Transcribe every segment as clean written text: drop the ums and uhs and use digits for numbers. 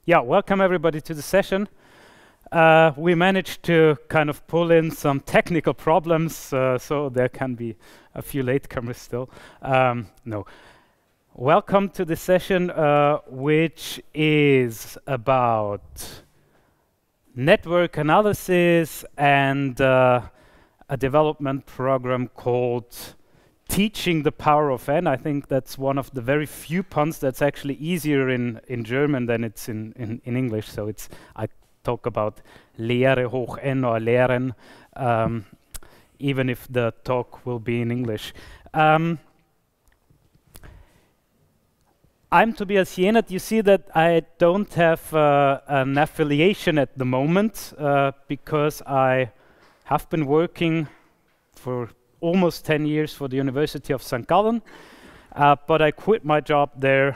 Yeah, welcome everybody to the session. We managed to kind of pull in some technical problems, so there can be a few latecomers still. No. Welcome to the session, which is about network analysis and a development program called Teaching the Power of N. I think that's one of the very few puns that's actually easier in German than it's in English. So I talk about Lehre hoch N or Lehren, even if the talk will be in English. I'm Tobias Jenert. You see that I don't have an affiliation at the moment because I have been working for almost 10 years for the University of St. Gallen, but I quit my job there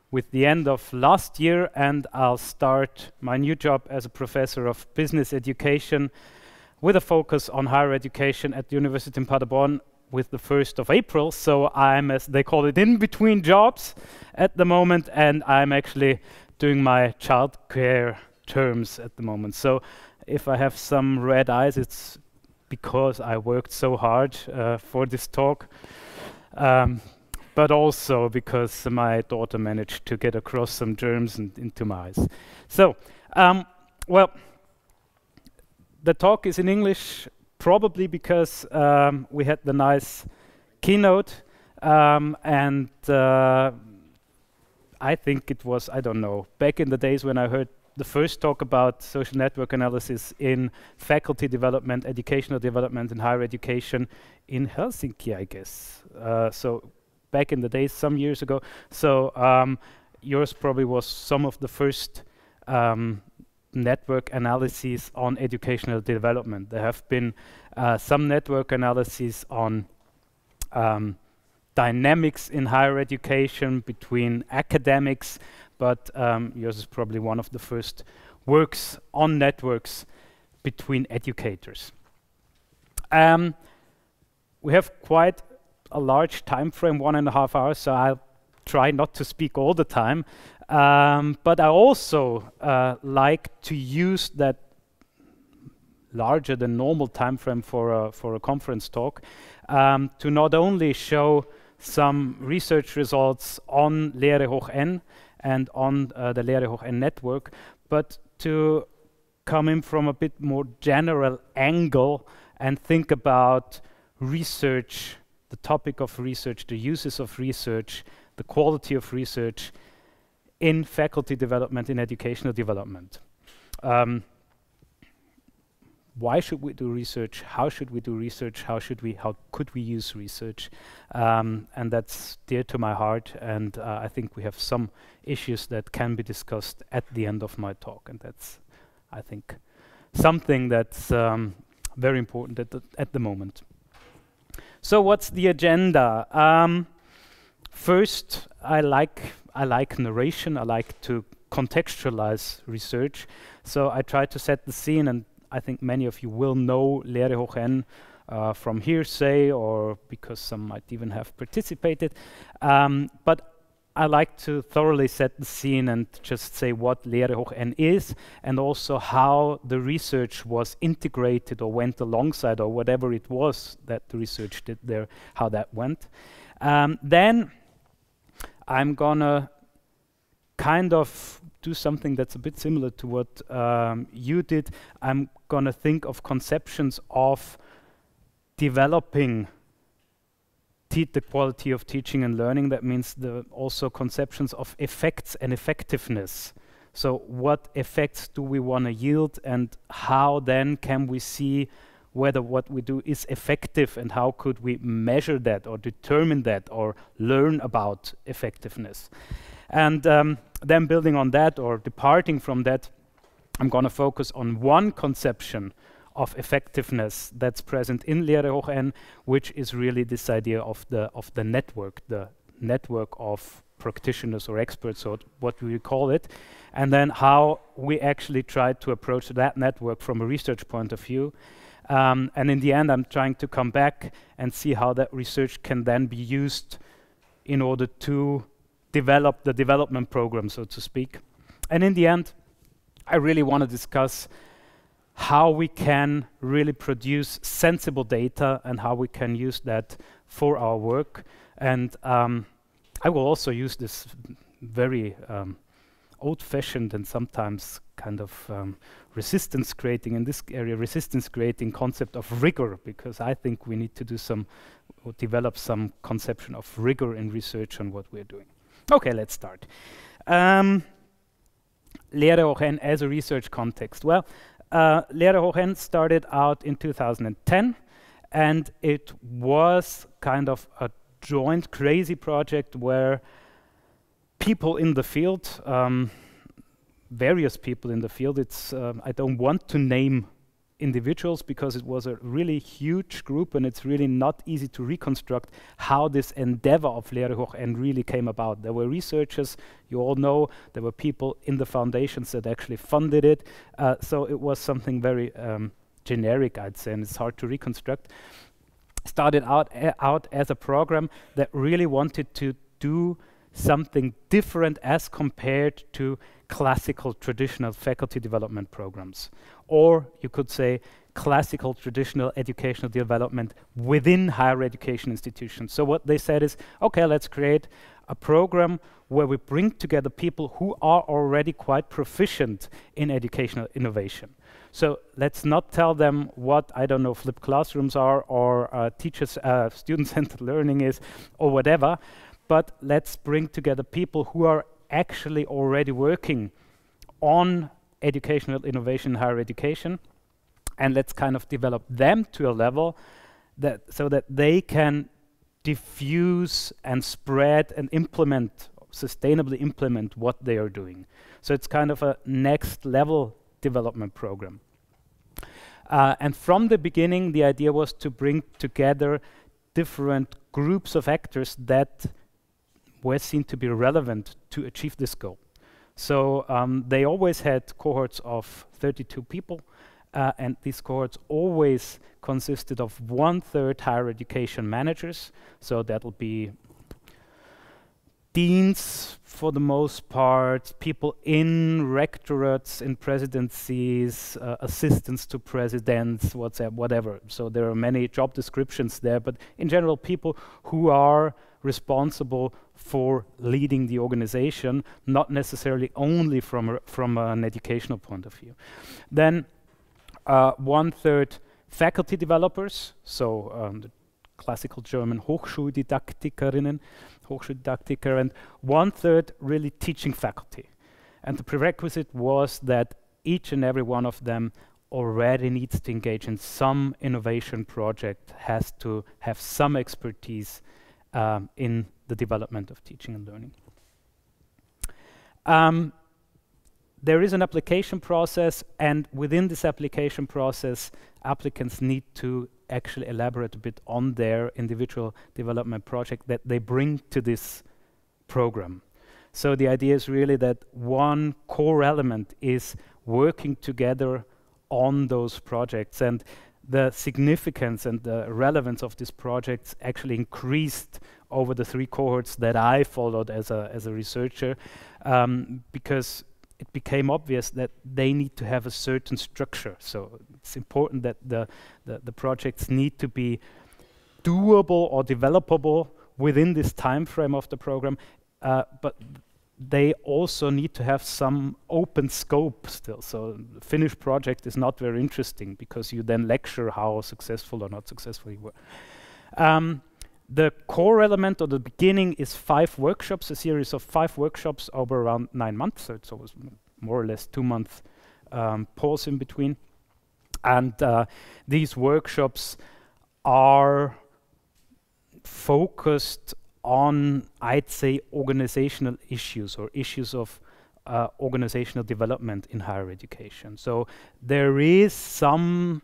with the end of last year, and I'll start my new job as a professor of business education with a focus on higher education at the University in Paderborn with the 1st of April. So I'm, as they call it, in between jobs at the moment, and I'm actually doing my childcare terms at the moment. So if I have some red eyes, it's because I worked so hard for this talk, but also because my daughter managed to get across some germs into my eyes. So, well, the talk is in English probably because we had the nice keynote, and I think it was, I don't know, back in the days when I heard the first talk about social network analysis in faculty development, educational development in higher education in Helsinki, I guess. So back in the days, some years ago. So yours probably was some of the first network analyses on educational development. There have been some network analyses on dynamics in higher education between academics, but yours is probably one of the first works on networks between educators. We have quite a large time frame, 1.5 hours, so I'll try not to speak all the time. But I also like to use that larger than normal time frame for a conference talk to not only show some research results on Lehre hoch N and on the Lehre hoch N network, but to come in from a bit more general angle and think about research, the topic of research, the uses of research, the quality of research in faculty development, in educational development. Why should we do research? How should we do research? How could we use research? And that's dear to my heart, and I think we have some issues that can be discussed at the end of my talk, and that's, I think, something that's very important at the moment. So what's the agenda? First, I like narration. I like to contextualize research. So I try to set the scene, and I think many of you will know Lehre hoch N from hearsay or because some might even have participated. But I like to thoroughly set the scene and just say what Lehre hoch N is, and also how the research was integrated or went alongside, or whatever it was that the research did there, how that went. Then I'm gonna kind of do something that's a bit similar to what you did. I'm gonna think of conceptions of developing the quality of teaching and learning. That means also conceptions of effects and effectiveness. So what effects do we want to yield, and how then can we see whether what we do is effective, and how could we measure that or determine that or learn about effectiveness. And then building on that or departing from that, I'm going to focus on one conception of effectiveness that's present in Lehre hoch N, which is really this idea of the network of practitioners or experts, or what we call it, and then how we actually try to approach that network from a research point of view. And in the end, I'm trying to come back and see how that research can then be used in order to develop the development program, so to speak. And in the end, I really want to discuss how we can really produce sensible data and how we can use that for our work. And I will also use this very old-fashioned and sometimes kind of resistance creating, in this area, resistance creating concept of rigor, because I think we need to do or develop some conception of rigor in research on what we're doing. Okay, let's start. Lehre hoch N as a research context. Well, Lehre hoch N started out in 2010, and it was kind of a joint crazy project where people in the field, various people in the field, I don't want to name individuals because it was a really huge group and it's really not easy to reconstruct how this endeavor of Lehre hoch N really came about. There were researchers, you all know, there were people in the foundations that actually funded it, so it was something very generic, I'd say, and it's hard to reconstruct. Started out as a program that really wanted to do something different as compared to classical traditional faculty development programs. Or you could say classical traditional educational development within higher education institutions. So what they said is, okay, let's create a program where we bring together people who are already quite proficient in educational innovation. So let's not tell them what, I don't know, flipped classrooms are or student-centered learning is or whatever, but let's bring together people who are actually already working on educational innovation in higher education, and let's kind of develop them to a level so that they can diffuse and spread and sustainably implement what they are doing. So it's kind of a next level development program. And from the beginning, the idea was to bring together different groups of actors that were seen to be relevant to achieve this goal. So they always had cohorts of 32 people, and these cohorts always consisted of 1/3 higher education managers. So that'll be deans for the most part, people in rectorates, in presidencies, assistants to presidents, whatever. So there are many job descriptions there, but in general, people who are responsible for leading the organization, not necessarily only from an educational point of view. Then 1/3 faculty developers, so the classical German Hochschuldidaktikerinnen, Hochschuldidaktiker, and 1/3 really teaching faculty. And the prerequisite was that each and every one of them already needs to engage in some innovation project, has to have some expertise in the development of teaching and learning. There is an application process, and within this application process, applicants need to actually elaborate a bit on their individual development project that they bring to this program. So the idea is really that one core element is working together on those projects, and the significance and the relevance of these projects actually increased over the 3 cohorts that I followed as a researcher, because it became obvious that they need to have a certain structure. So it's important that the projects need to be doable or developable within this time frame of the program, but they also need to have some open scope still. So the finished project is not very interesting because you then lecture how successful or not successful you were. The core element of the beginning is 5 workshops, a series of 5 workshops over around 9 months. So it's always more or less 2-month pause in between. And these workshops are focused on, I'd say, organizational issues or issues of organizational development in higher education. So there is some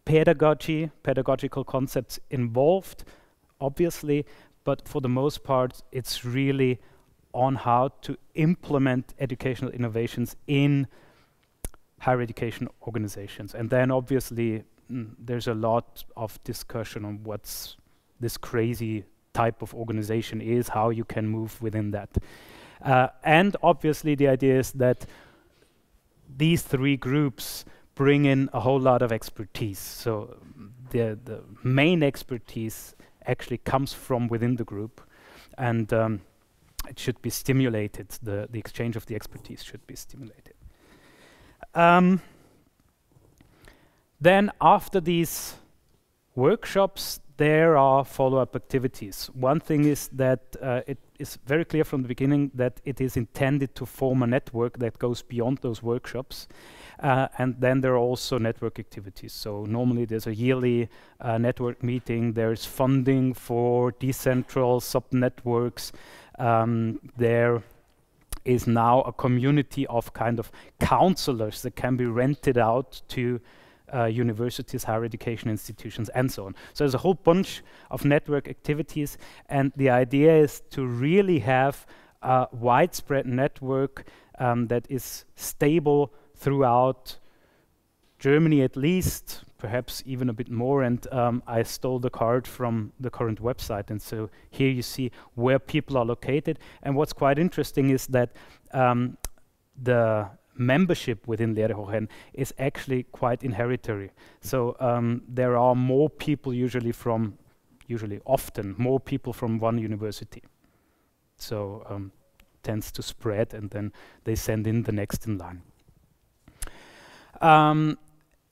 pedagogical concepts involved, obviously, but for the most part, it's really on how to implement educational innovations in higher education organizations. And then obviously, there's a lot of discussion on what's this crazy type of organization is, how you can move within that. And obviously the idea is that these three groups bring in a whole lot of expertise. So the main expertise actually comes from within the group, and it should be stimulated. The exchange of the expertise should be stimulated. Then after these workshops, there are follow-up activities. One thing is that it is very clear from the beginning that it is intended to form a network that goes beyond those workshops. And then there are also network activities. So normally there's a yearly network meeting. There's funding for decentral sub-networks. There is now a community of kind of counselors that can be rented out to universities, higher education institutions, and so on. So there's a whole bunch of network activities, and the idea is to really have a widespread network that is stable throughout Germany at least, perhaps even a bit more. And I stole the card from the current website, and so here you see where people are located. And what's quite interesting is that the membership within Lehre is actually quite inheritary. So there are more people often more people from one university. So tends to spread, and then they send in the next in line.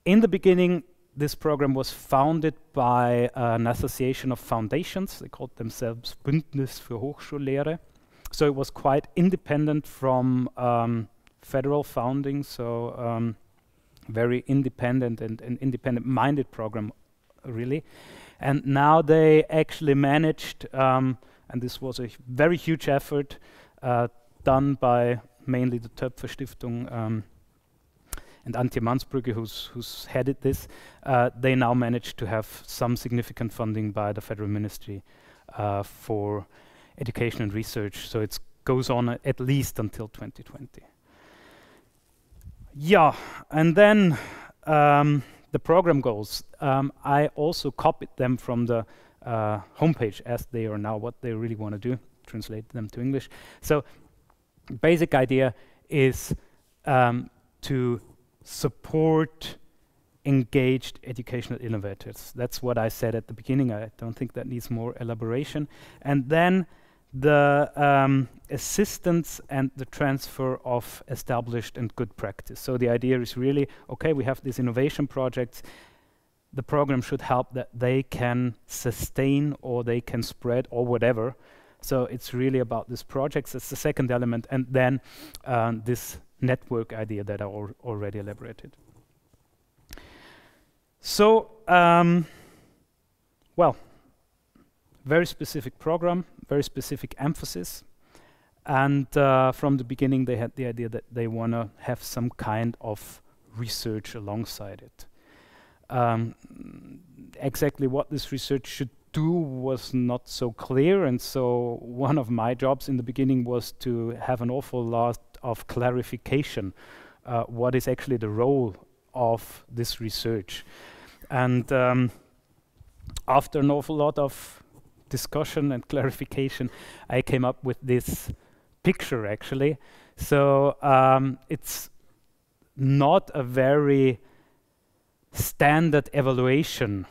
In the beginning, this program was founded by an association of foundations. They called themselves Bündnis für Hochschullehre. So it was quite independent from federal founding, so very independent and independent-minded program, really. And now they actually managed, and this was a very huge effort done by mainly the Töpfer Stiftung and Antje Mansbrügge, who's headed this. They now managed to have some significant funding by the Federal Ministry for Education and Research, so it goes on at least until 2020. Yeah, and then the program goals. I also copied them from the homepage, as they are now what they really want to do, translate them to English. So basic idea is to support engaged educational innovators. That's what I said at the beginning. I don't think that needs more elaboration. And then the assistance and the transfer of established and good practice. So the idea is really, okay, we have these innovation projects. The program should help that they can sustain or they can spread or whatever. So it's really about these projects. That's the second element. And then this network idea that I already elaborated. So, well, very specific program, very specific emphasis. And from the beginning, they had the idea that they want to have some kind of research alongside it. Exactly what this research should do was not so clear, and so one of my jobs in the beginning was to have an awful lot of clarification. What is actually the role of this research? And after an awful lot of discussion and clarification, I came up with this picture, actually. So it's not a very standard evaluation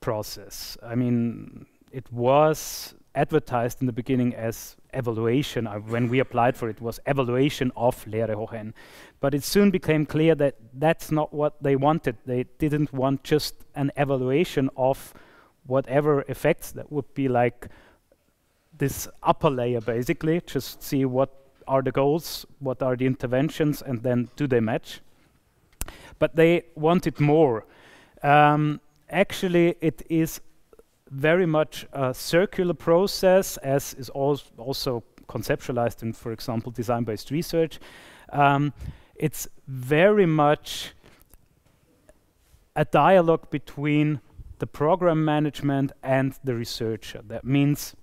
process. I mean, it was advertised in the beginning as evaluation. When we applied for it, was evaluation of Lehre. But it soon became clear that that's not what they wanted. They didn't want just an evaluation of whatever effects that would be like this upper layer, basically, just see what are the goals, what are the interventions, and then do they match. But they wanted more. Actually, it is very much a circular process, as is also conceptualized in, for example, design-based research. It's very much a dialogue between the program management and the researcher. That means,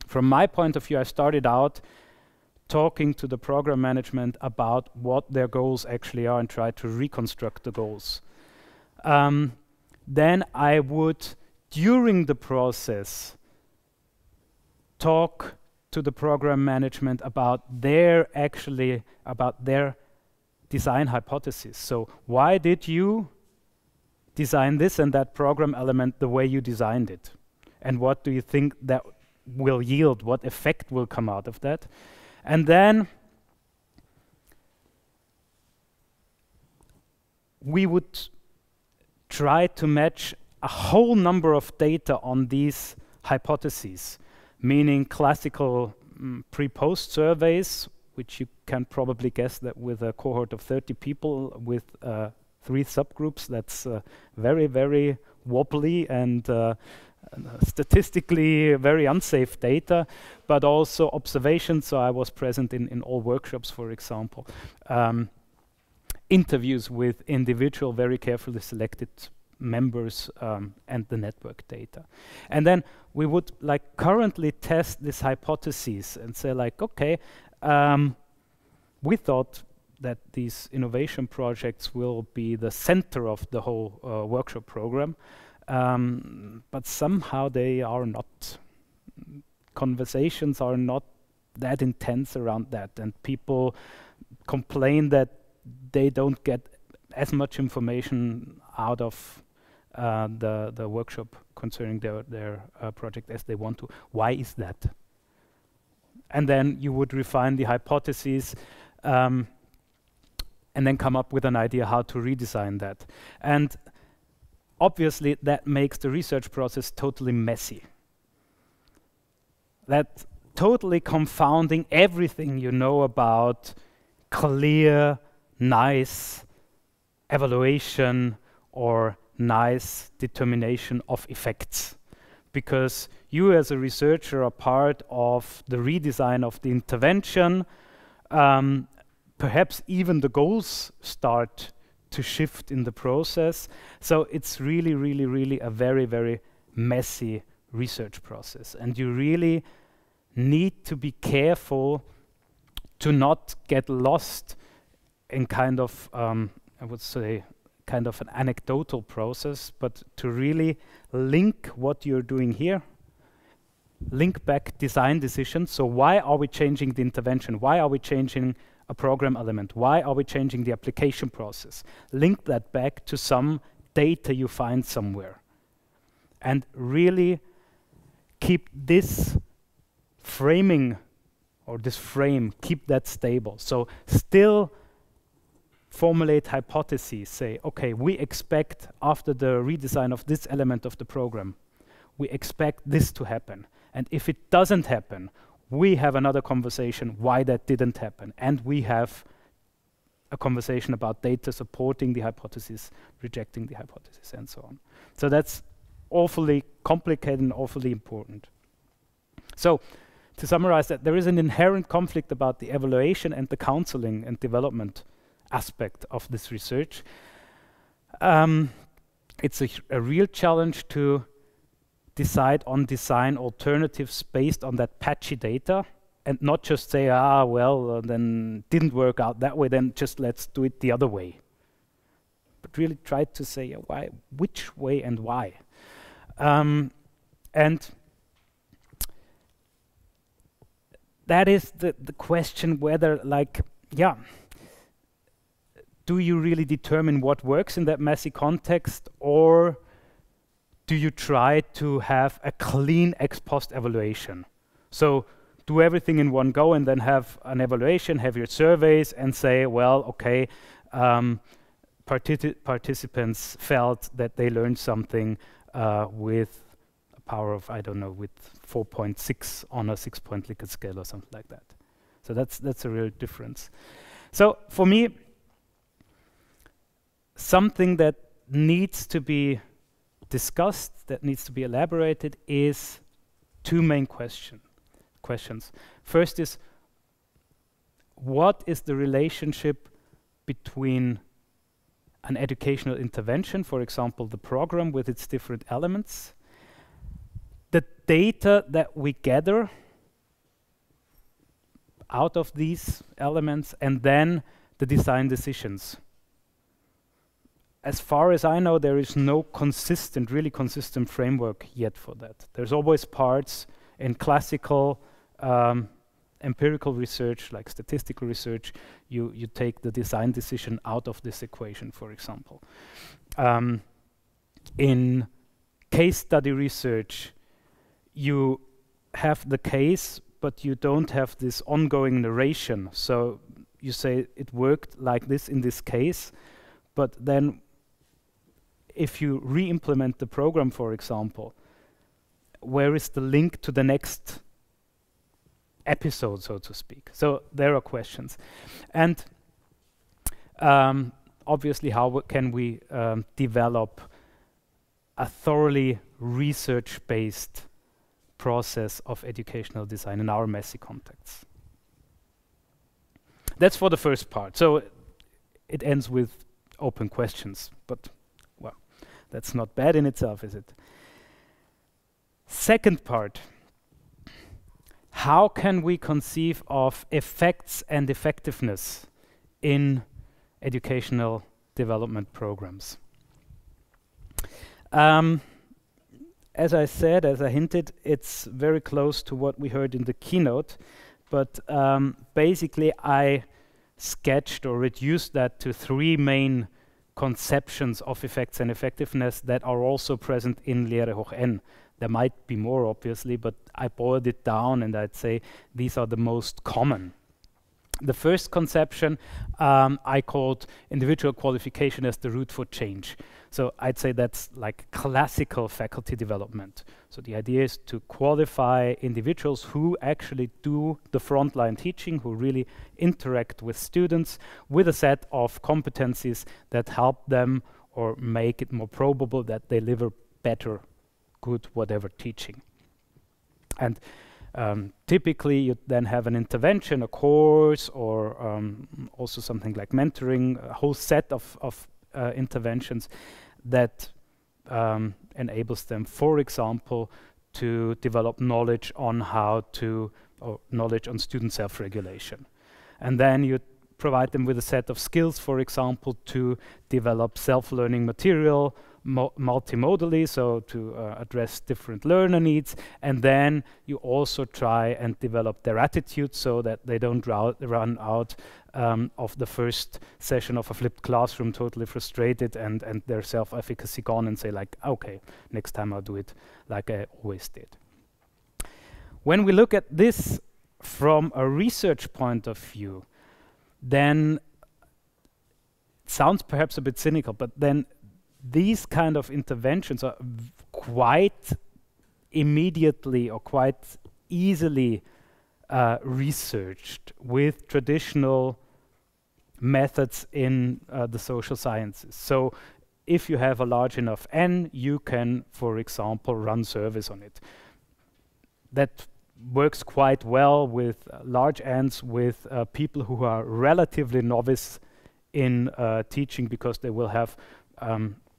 from my point of view, I started out talking to the program management about what their goals actually are and try to reconstruct the goals. Then I would, during the process, talk to the program management about their design hypothesis. So why did you design this and that program element the way you designed it? And what do you think that will yield? What effect will come out of that? And then we would try to match a whole number of data on these hypotheses, meaning classical pre-post surveys, which you can probably guess that with a cohort of 30 people with 3 subgroups, that's very, very wobbly and statistically very unsafe data, but also observations. So I was present in all workshops, for example. Interviews with individual, very carefully selected members and the network data. And then we would currently test this hypothesis and say okay, we thought that these innovation projects will be the center of the whole workshop program, but somehow they are not. Conversations are not that intense around that, and people complain that they don't get as much information out of the workshop concerning their project as they want to. Why is that? And then you would refine the hypotheses and then come up with an idea how to redesign that. And obviously that makes the research process totally messy. That totally confounding everything you know about clear, nice evaluation or nice determination of effects, because you as a researcher are part of the redesign of the intervention. Perhaps even the goals start to shift in the process. So it's really, really, really a very, very messy research process, and you really need to be careful to not get lost in kind of I would say kind of an anecdotal process, but to really link what you're doing here, link back design decisions. So why are we changing the intervention? Why are we changing a program element? Why are we changing the application process? Link that back to some data you find somewhere, and really keep this framing or this frame, keep that stable. So still formulate hypotheses, say, okay, we expect after the redesign of this element of the program, we expect this to happen. And if it doesn't happen, we have another conversation why that didn't happen. And we have a conversation about data supporting the hypothesis, rejecting the hypothesis, and so on. So that's awfully complicated and awfully important. So to summarize that, there is an inherent conflict about the evaluation and the counseling and development aspect of this research. It's a real challenge to decide on design alternatives based on that patchy data, and not just say, then didn't work out that way, then just let's do it the other way. But really try to say why, which way and why. And that is the question whether do you really determine what works in that messy context, or do you try to have a clean ex post evaluation? So do everything in one go and then have an evaluation, have your surveys and say, well, okay, participants felt that they learned something with a power of, I don't know, with 4.6 on a 6-point Likert scale or something like that. So that's a real difference. So for me, something that needs to be discussed, that needs to be elaborated, is 2 main questions. First is, what is the relationship between an educational intervention, for example, the program with its different elements, the data that we gather out of these elements, and then the design decisions? As far as I know, there is no really consistent framework yet for that. There's always parts In classical empirical research, like statistical research, you take the design decision out of this equation, for example. In case study research, you have the case, but you don't have this ongoing narration. So you say it worked like this in this case, but then if you re-implement the program, for example, where is the link to the next episode, so to speak? So there are questions. And obviously, how can we develop a thoroughly research-based process of educational design in our messy contexts? That's for the first part. So it ends with open questions, but well, that's not bad in itself, is it? Second part, how can we conceive of effects and effectiveness in educational development programs? As I said, as I hinted, it's very close to what we heard in the keynote, but basically I sketched or reduced that to three main conceptions of effects and effectiveness that are also present in Lehre hoch N. There might be more, obviously, but I boiled it down and I'd say these are the most common. The first conception I called individual qualification as the route for change. So I'd say that's like classical faculty development. So the idea is to qualify individuals who actually do the frontline teaching, who really interact with students with a set of competencies that help them or make it more probable that they deliver better, good, whatever teaching. And typically you then have an intervention, a course, or also something like mentoring, a whole set of interventions that enables them, for example, to develop knowledge on knowledge on student self-regulation. And then you provide them with a set of skills, for example, to develop self-learning material multimodally, so to address different learner needs. And then you also try and develop their attitude so that they don't run out of the first session of a flipped classroom totally frustrated and their self-efficacy gone and say like, okay, next time I'll do it like I always did. When we look at this from a research point of view, then it sounds perhaps a bit cynical, but then these kind of interventions are quite immediately or quite easily researched with traditional methods in the social sciences. So if you have a large enough N, you can, for example, run surveys on it. That works quite well with large N's, with people who are relatively novice in teaching, because they will have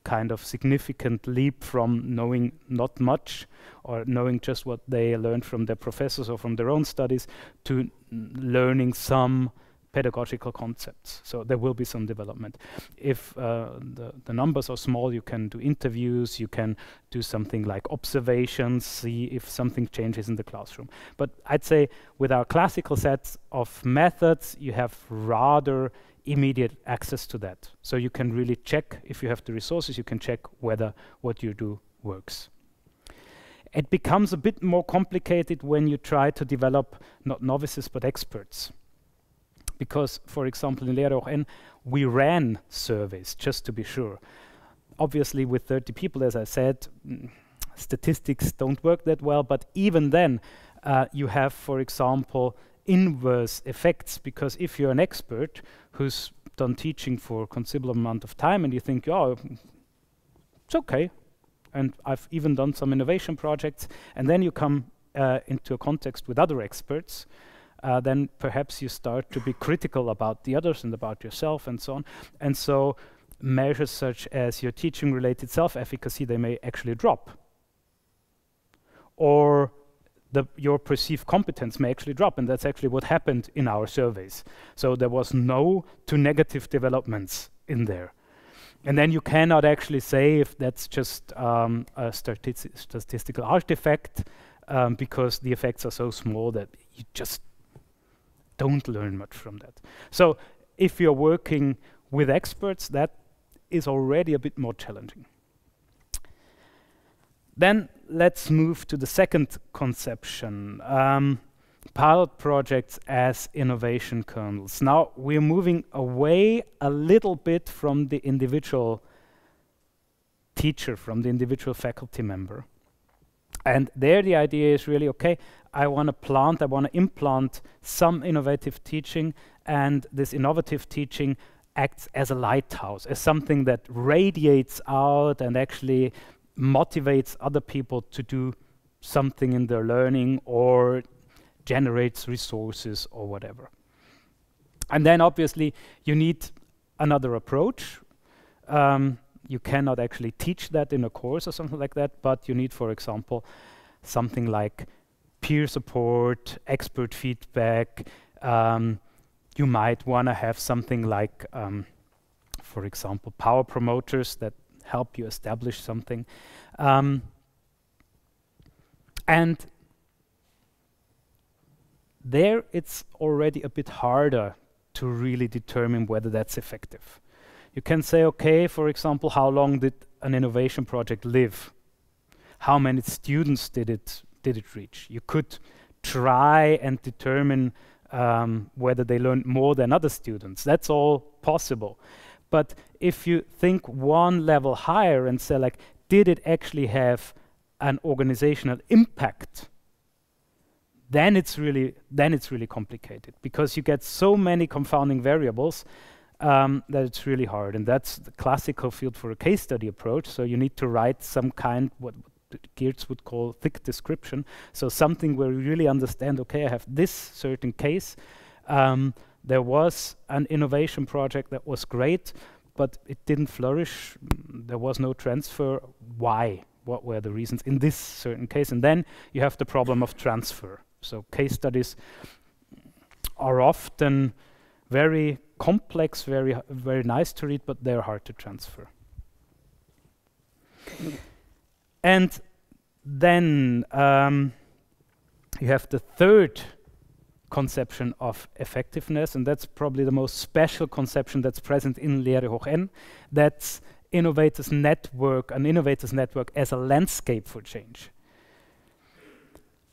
kind of significant leap from knowing not much or knowing just what they learned from their professors or from their own studies to learning some pedagogical concepts. So there will be some development. If the numbers are small, you can do interviews, you can do something like observations, see if something changes in the classroom. But I'd say with our classical sets of methods, you have rather immediate access to that. So you can really check, if you have the resources, you can check whether what you do works. It becomes a bit more complicated when you try to develop not novices but experts. Because, for example, in Lehre hoch N, we ran surveys just to be sure. Obviously, with 30 people, as I said, statistics don't work that well, but even then, you have, for example, inverse effects, because if you're an expert who's done teaching for a considerable amount of time and you think, oh, it's okay, and I've even done some innovation projects, and then you come into a context with other experts, then perhaps you start to be critical about the others and about yourself and so on. And so measures such as your teaching-related self-efficacy, they may actually drop. Or your perceived competence may actually drop, and that's actually what happened in our surveys. So there was no to negative developments in there. And then you cannot actually say if that's just a statistical artifact because the effects are so small that you just don't learn much from that. So if you're working with experts, that is already a bit more challenging. Then let's move to the second conception, pilot projects as innovation kernels. Now we're moving away a little bit from the individual teacher, from the individual faculty member. And there the idea is really, okay, I want to implant some innovative teaching, and this innovative teaching acts as a lighthouse, as something that radiates out and actually motivates other people to do something in their learning or generates resources or whatever. And then obviously you need another approach. You cannot actually teach that in a course or something like that, but you need, for example, something like peer support, expert feedback. You might want to have something like, for example, power promoters that help you establish something. And there it's already a bit harder to really determine whether that's effective. You can say, okay, for example, how long did an innovation project live? How many students did it reach? You could try and determine whether they learned more than other students. That's all possible. But if you think one level higher and say, like, did it actually have an organizational impact? Then it's really complicated, because you get so many confounding variables that it's really hard. And that's the classical field for a case study approach. So you need to write some kind, what Geertz would call thick description. So something where you really understand, okay, I have this certain case. There was an innovation project that was great, but it didn't flourish. There was no transfer. Why? What were the reasons in this certain case? And then you have the problem of transfer. So case studies are often very complex, very nice to read, but they're hard to transfer. And then you have the third conception of effectiveness, and that's probably the most special conception that's present in Lehre hoch N. That's innovators network, an innovators network as a landscape for change.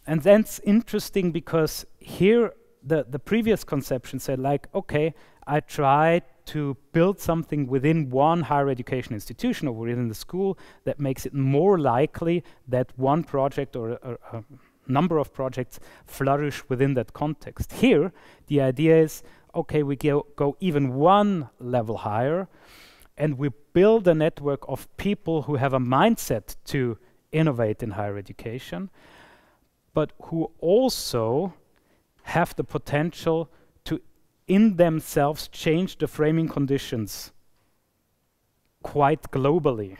And that's interesting because here the previous conception said, like, okay, I tried to build something within one higher education institution or within the school that makes it more likely that one project or a number of projects flourish within that context. Here, the idea is, okay, we go even one level higher, and we build a network of people who have a mindset to innovate in higher education, but who also have the potential to, in themselves, change the framing conditions quite globally.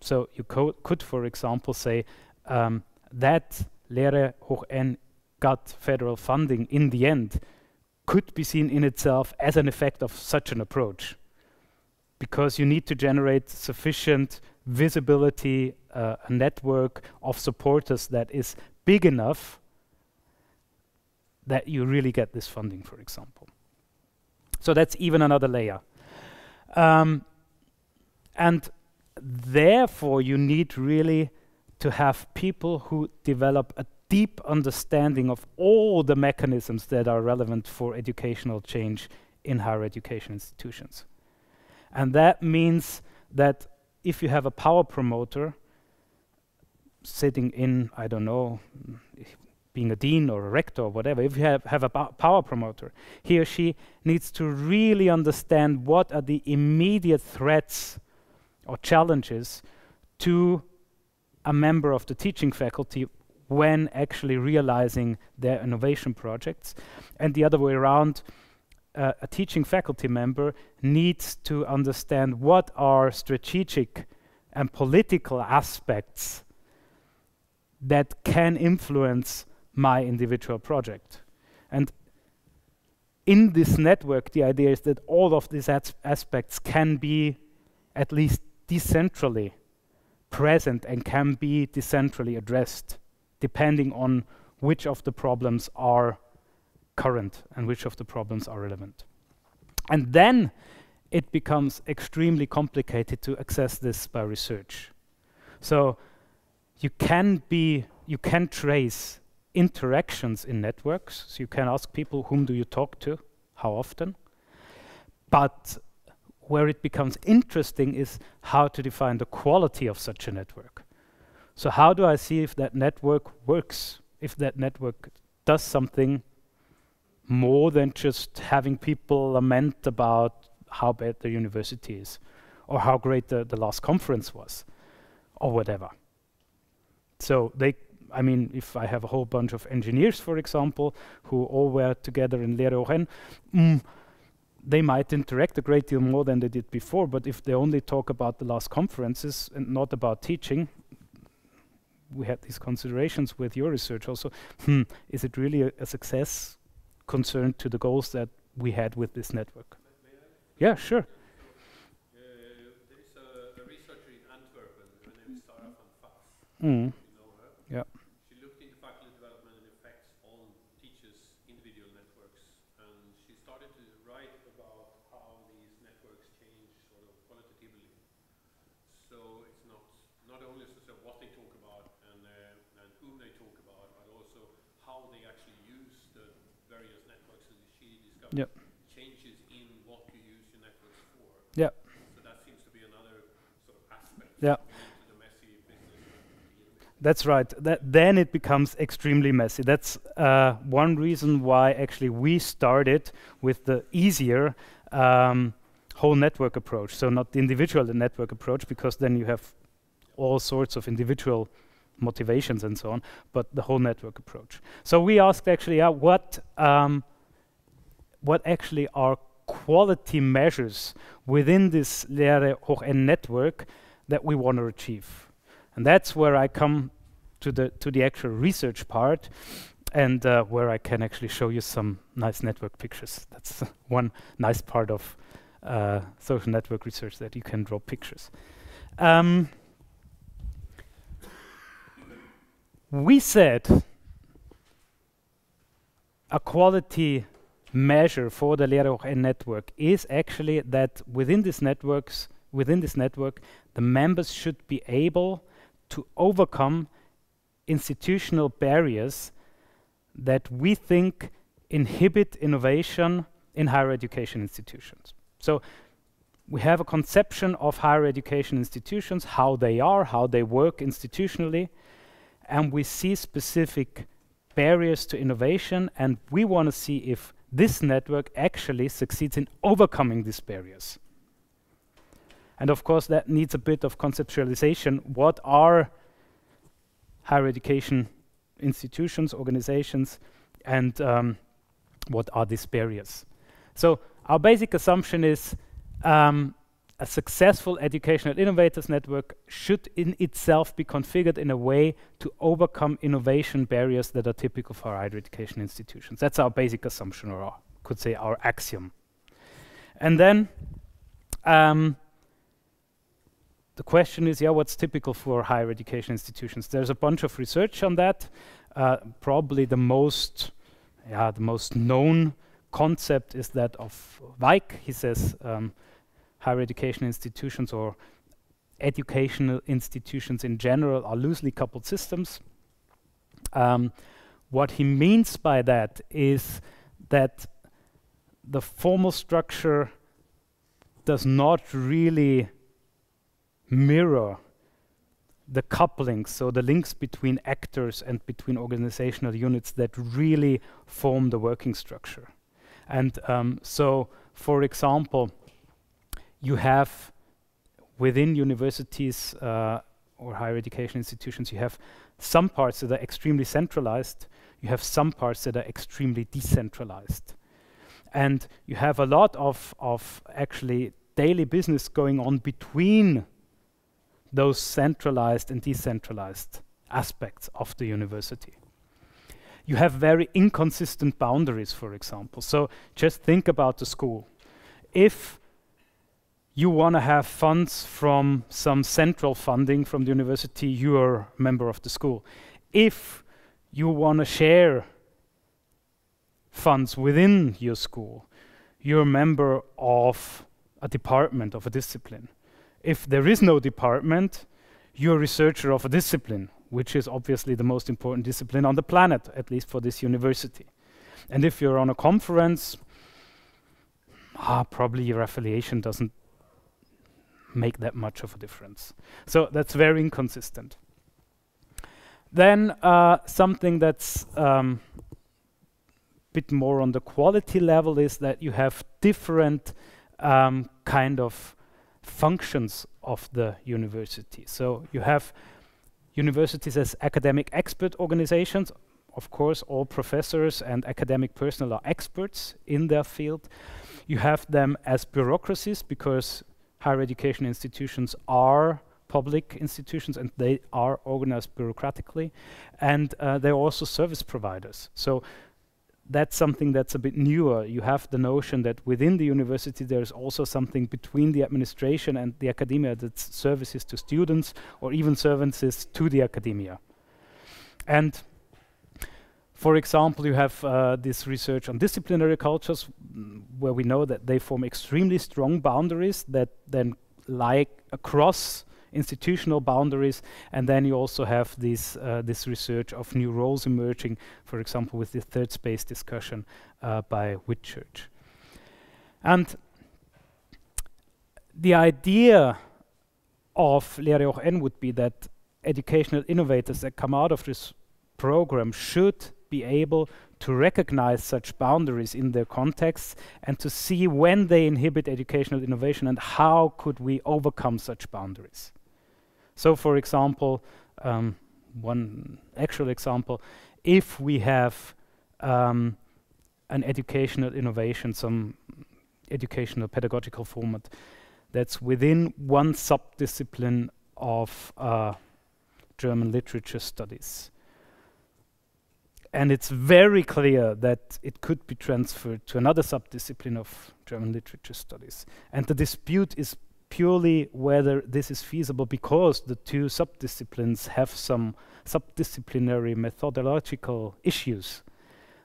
So you could, for example, say that Lehre hoch N got federal funding in the end could be seen in itself as an effect of such an approach, because you need to generate sufficient visibility, a network of supporters that is big enough that you really get this funding, for example. So that's even another layer. And therefore, you need really to have people who develop a deep understanding of all the mechanisms that are relevant for educational change in higher education institutions. And that means that if you have a power promoter sitting in, I don't know, being a dean or a rector or whatever, if you have a power promoter, he or she needs to really understand what are the immediate threats or challenges to a member of the teaching faculty when actually realizing their innovation projects. And the other way around, a teaching faculty member needs to understand what are strategic and political aspects that can influence my individual project. And in this network, the idea is that all of these aspects can be at least decentrally present and can be decentrally addressed depending on which of the problems are current and which of the problems are relevant. And then it becomes extremely complicated to access this by research. So you can trace interactions in networks. So you can ask people, whom do you talk to, how often? But where it becomes interesting is how to define the quality of such a network. So how do I see if that network works, if that network does something more than just having people lament about how bad the university is, or how great the last conference was, or whatever. So I mean, if I have a whole bunch of engineers, for example, who all were together in Lehre, they might interact a great deal more than they did before, but if they only talk about the last conferences and not about teaching, we had these considerations with your research also, is it really a success concerned to the goals that we had with this network? Yeah, sure. There is a researcher in Antwerp, her name is Sarah van Vaas. Mm. You know her? Yeah. She looked into faculty development and effects on teachers' individual networks, and she started to write about how these networks change sort of qualitatively. So it's not only sort of what they talk about and whom they talk about, but also how they actually use the various networks. And she discovered changes in what you use your networks for. Yeah. So that seems to be another sort of aspect Yeah. to the messy business. That's right. Then it becomes extremely messy. That's one reason why actually we started with the easier whole network approach. So not the individual network approach, because then you have all sorts of individual motivations and so on, but the whole network approach. So we asked actually, what actually are quality measures within this Lehre Hoch-N network that we want to achieve. And that's where I come to the actual research part, and where I can actually show you some nice network pictures. That's one nice part of social network research, that you can draw pictures. We said a quality measure for the Lehre Hoch-N network is actually that within this network, the members should be able to overcome institutional barriers that we think inhibit innovation in higher education institutions. So we have a conception of higher education institutions, how they work institutionally, and we see specific barriers to innovation, and we want to see if this network actually succeeds in overcoming these barriers. And of course, that needs a bit of conceptualization. What are higher education institutions, organizations, and what are these barriers? So our basic assumption is a successful Educational Innovators Network should in itself be configured in a way to overcome innovation barriers that are typical for higher education institutions. That's our basic assumption, or could say our axiom. And then the question is, what's typical for higher education institutions? There's a bunch of research on that. Probably the most known concept is that of Weik. He says higher education institutions, or educational institutions in general, are loosely coupled systems. What he means by that is that the formal structure does not really mirror the couplings, so the links between actors and between organizational units that really form the working structure. And so, for example, you have within universities or higher education institutions, you have some parts that are extremely centralized, you have some parts that are extremely decentralized. And you have a lot of actually daily business going on between those centralized and decentralized aspects of the university. You have very inconsistent boundaries, for example. So just think about the school. If you want to have funds from some central funding from the university, you are a member of the school. If you want to share funds within your school, you're a member of a department of a discipline. If there is no department, you're a researcher of a discipline, which is obviously the most important discipline on the planet, at least for this university. And if you're on a conference, probably your affiliation doesn't make that much of a difference. So that's very inconsistent. Then something that's bit more on the quality level is that you have different kind of functions of the university. So you have universities as academic expert organizations. Of course, all professors and academic personnel are experts in their field. You have them as bureaucracies because higher education institutions are public institutions and they are organized bureaucratically. And they're also service providers. So that's something that's a bit newer. You have the notion that within the university there's also something between the administration and the academia that's services to students or even services to the academia. And for example, you have this research on disciplinary cultures where we know that they form extremely strong boundaries that then lie across institutional boundaries, and then you also have this research of new roles emerging, for example, with the third space discussion by Whitchurch. And the idea of Lehre hoch N would be that educational innovators that come out of this program should be able to recognize such boundaries in their contexts and to see when they inhibit educational innovation and how could we overcome such boundaries. So, for example, one actual example, if we have an educational innovation, some educational pedagogical format that's within one subdiscipline of German literature studies, and it's very clear that it could be transferred to another subdiscipline of German literature studies, and the dispute is purely whether this is feasible because the two subdisciplines have some subdisciplinary methodological issues,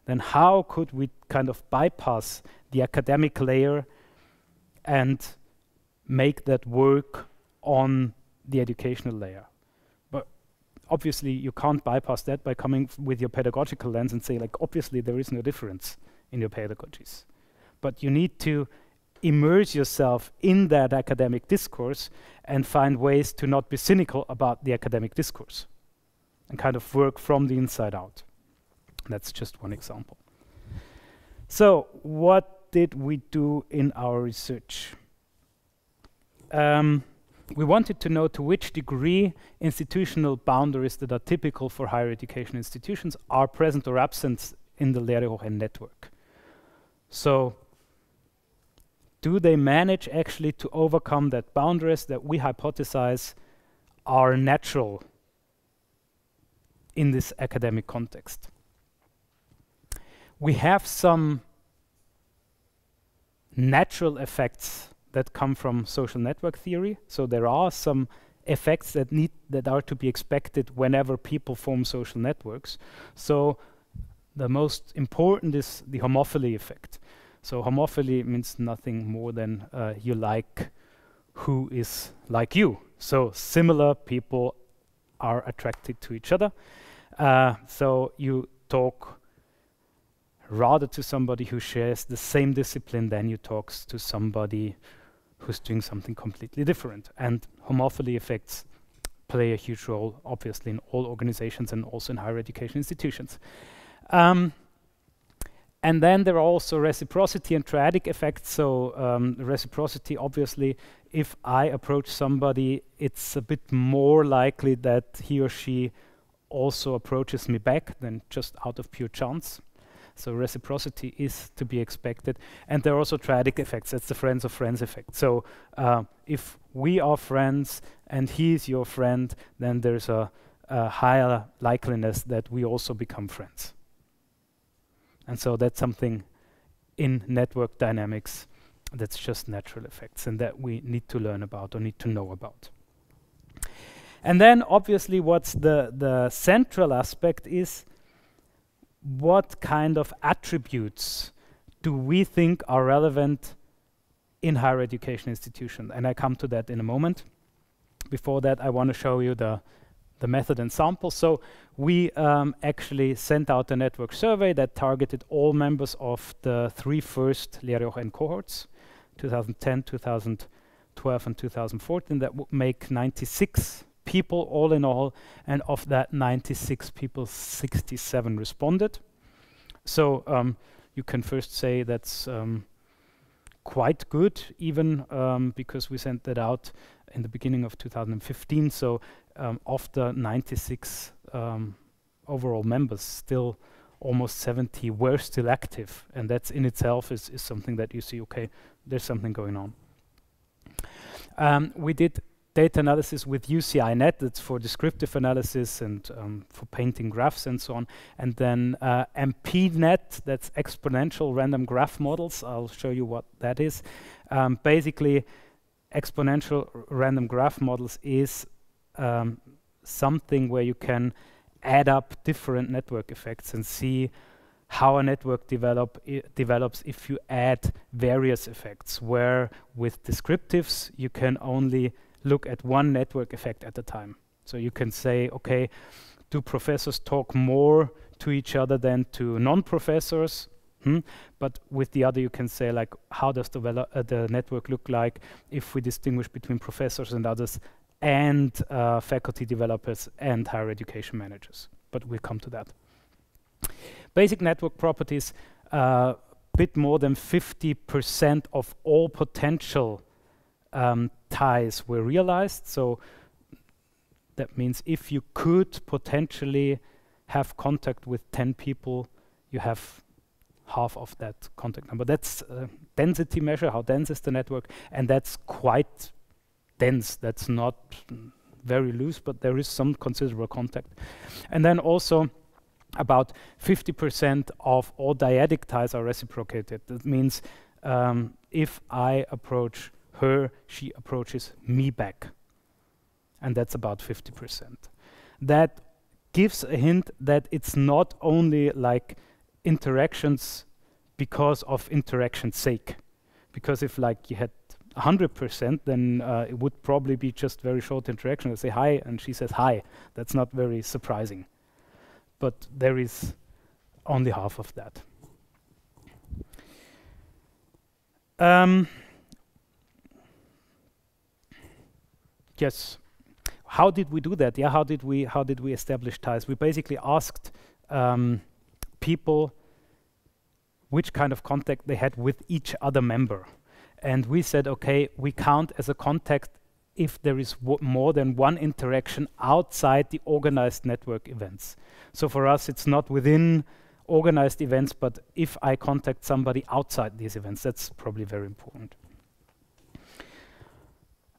then how could we kind of bypass the academic layer and make that work on the educational layer? But obviously you can't bypass that by coming with your pedagogical lens and say, like, obviously there is no difference in your pedagogies. But you need to immerse yourself in that academic discourse and find ways to not be cynical about the academic discourse and kind of work from the inside out. That's just one example. So what did we do in our research? We wanted to know to which degree institutional boundaries that are typical for higher education institutions are present or absent in the Lehre hoch N network. So do they manage actually to overcome that boundaries that we hypothesize are natural in this academic context? We have some natural effects that come from social network theory. So there are some effects that are to be expected whenever people form social networks. So the most important is the homophily effect. So homophily means nothing more than you like who is like you. So similar people are attracted to each other. So you talk rather to somebody who shares the same discipline than you talk to somebody who's doing something completely different. And homophily effects play a huge role, obviously, in all organizations and also in higher education institutions. And then there are also reciprocity and triadic effects. So reciprocity, obviously, if I approach somebody, it's a bit more likely that he or she also approaches me back than just out of pure chance. So reciprocity is to be expected. And there are also triadic effects. That's the friends of friends effect. So if we are friends and he is your friend, then there's a higher likeliness that we also become friends. And so that's something in network dynamics that's just natural effects and that we need to learn about or need to know about. And then obviously what's the central aspect is what kind of attributes do we think are relevant in higher education institutions? And I come to that in a moment. Before that, I want to show you the method and sample. So we actually sent out a network survey that targeted all members of the 3 first Lehre cohorts, 2010, 2012, and 2014. That would make 96 people all in all, and of that 96 people, 67 responded. So you can first say that's quite good, even because we sent that out in the beginning of 2015. So of the 96 overall members, still almost 70 were still active, and that's in itself is something that you see, okay, there's something going on. We did data analysis with UCINet, that's for descriptive analysis and for painting graphs and so on. And then MPNet, that's exponential random graph models. I'll show you what that is. Basically, exponential random graph models is something where you can add up different network effects and see how a network develops if you add various effects, where with descriptives you can only look at one network effect at a time. So you can say, okay, do professors talk more to each other than to non-professors? But with the other you can say, like, how does the network look like if we distinguish between professors and others and faculty developers and higher education managers? But we'll come to that. Basic network properties, bit more than 50% of all potential ties were realized. So that means if you could potentially have contact with 10 people, you have half of that contact number. That's a density measure, how dense is the network, and that's quite dense. That's not very loose, but there is some considerable contact. And then also about 50% of all dyadic ties are reciprocated. That means if I approach her, she approaches me back. And that's about 50%. That gives a hint that it's not only like interactions because of interaction's sake. Because if like you had 100%, then it would probably be just very short interaction. I say hi, and she says hi. That's not very surprising. But there is only half of that. Yes. How did we do that? Yeah, how did we establish ties? We basically asked people which kind of contact they had with each other member. And we said, okay, we count as a contact if there is more than one interaction outside the organized network events. So for us, it's not within organized events, but if I contact somebody outside these events, that's probably very important.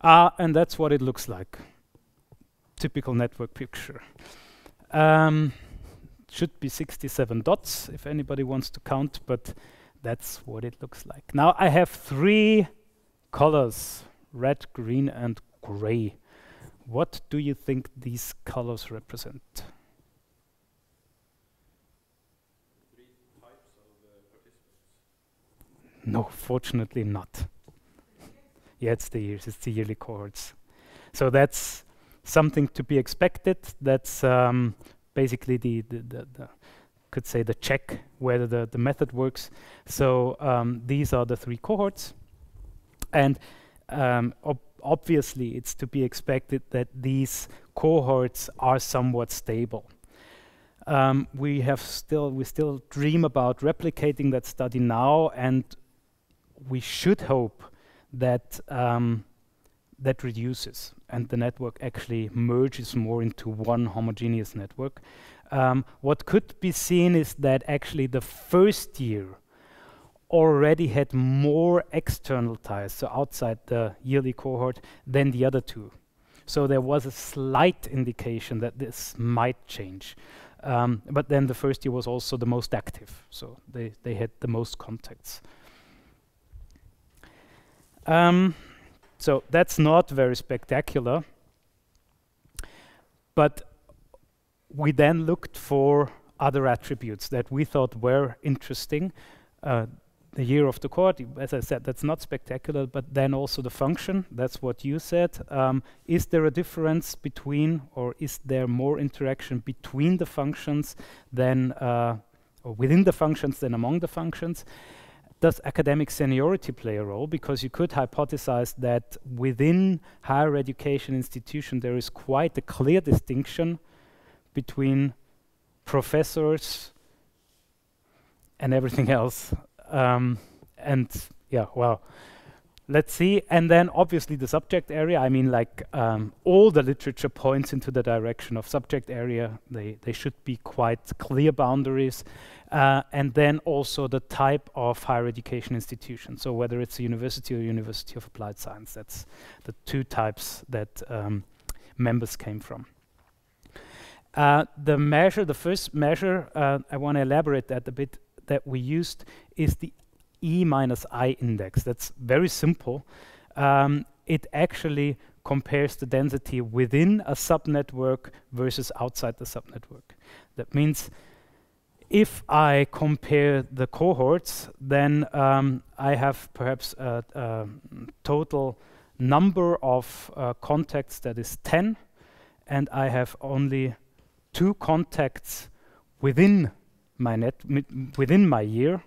And that's what it looks like. Typical network picture. Should be 67 dots if anybody wants to count, but that's what it looks like. Now I have 3 colors, red, green, and gray. What do you think these colors represent? 3 types of participants. No, fortunately not. Yeah, it's the years, it's the yearly cohorts. So that's something to be expected. That's basically the could say the check whether the method works. So these are the 3 cohorts, and obviously it's to be expected that these cohorts are somewhat stable. We still dream about replicating that study now, and we should hope that that reduces and the network actually merges more into one homogeneous network. What could be seen is that actually the first year already had more external ties, so outside the yearly cohort, than the other 2. So there was a slight indication that this might change. But then the first year was also the most active, so they had the most contacts. So that's not very spectacular, but we then looked for other attributes that we thought were interesting. The year of the court, as I said, that's not spectacular, but then also the function, that's what you said. Is there a difference between, or is there more interaction between the functions than, or within the functions than among the functions? Does academic seniority play a role? Because you could hypothesize that within higher education institution there is quite a clear distinction between professors and everything else. And yeah, well, let's see. And then obviously the subject area, I mean, like all the literature points into the direction of subject area. They should be quite clear boundaries. And then also the type of higher education institution. So whether it's a university or University of Applied Science, that's the two types that members came from. The first measure, I want to elaborate that a bit, that we used is the E-I index. That's very simple. It actually compares the density within a subnetwork versus outside the subnetwork. That means if I compare the cohorts, then I have perhaps a total number of contacts that is 10, and I have only 2 contacts within within my year,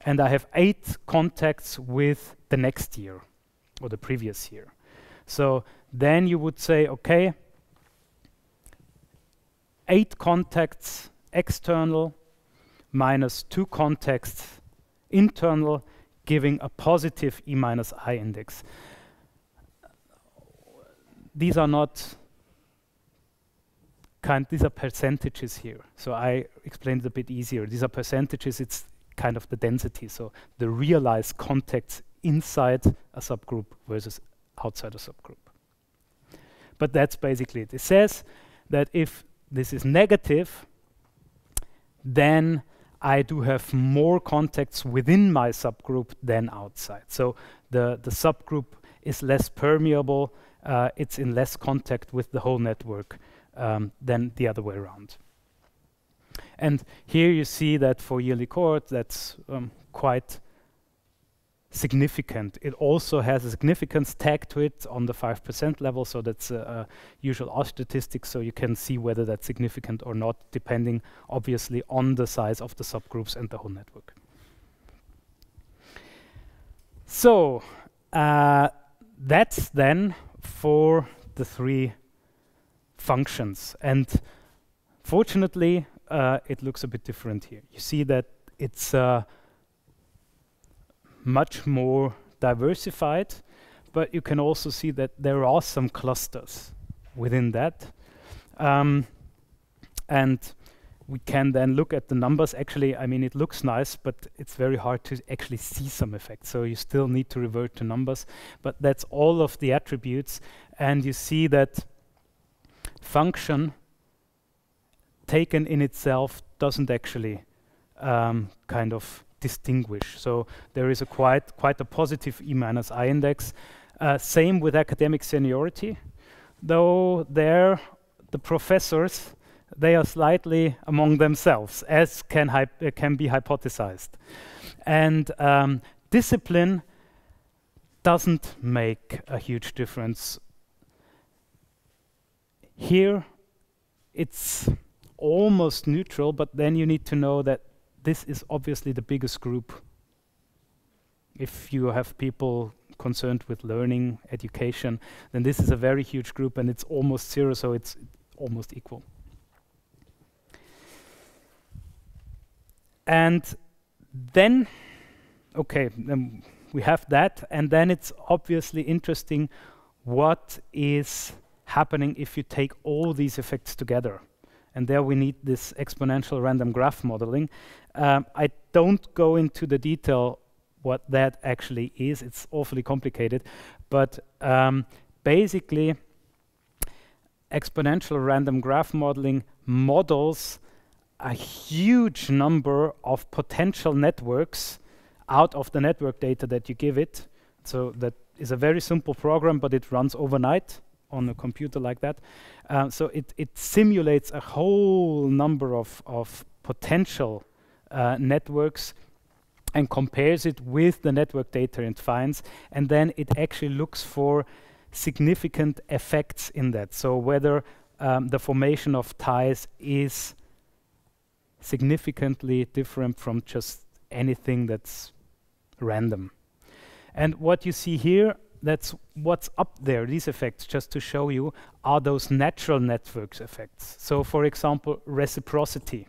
and I have 8 contacts with the next year or the previous year. So then you would say, okay, 8 contacts external minus 2 contacts internal, giving a positive E-I index. These are not these are percentages here. So I explained it a bit easier. These are percentages, it's kind of the density. So the realized contacts inside a subgroup versus outside a subgroup. But that's basically it. It says that if this is negative, then I do have more contacts within my subgroup than outside. So the subgroup is less permeable, it's in less contact with the whole network than the other way around. And here you see that for yearly cohort, that's quite significant. It also has a significance tag to it on the 5% level, so that's a usual R statistic, so you can see whether that's significant or not, depending obviously on the size of the subgroups and the whole network. So that's then for the 3 functions, and fortunately it looks a bit different here. You see that it's much more diversified, but you can also see that there are some clusters within that, and we can then look at the numbers. Actually, I mean, it looks nice, but it's very hard to actually see some effects, so you still need to revert to numbers, but that's all of the attributes, and you see that function taken in itself doesn't actually kind of distinguish. So there is a quite a positive E-I index. Same with academic seniority, though there the professors, they are slightly among themselves, as can be hypothesized. And discipline doesn't make a huge difference. Here it's almost neutral, but then you need to know that this is obviously the biggest group. If you have people concerned with learning, education, then this is a very huge group, and it's almost 0, so it's almost equal. And then, okay, then we have that, and then it's obviously interesting what is happening if you take all these effects together. And there we need this exponential random graph modeling. I don't go into the detail what that actually is. It's awfully complicated. But basically, exponential random graph modeling models a huge number of potential networks out of the network data that you give it. So that is a very simple program, but it runs overnight on a computer like that. So it simulates a whole number of potential networks and compares it with the network data it finds, and then it actually looks for significant effects in that. So whether the formation of ties is significantly different from just anything that's random. And what you see here, that's what's up there, these effects, just to show you, are those natural networks effects. So for example, reciprocity.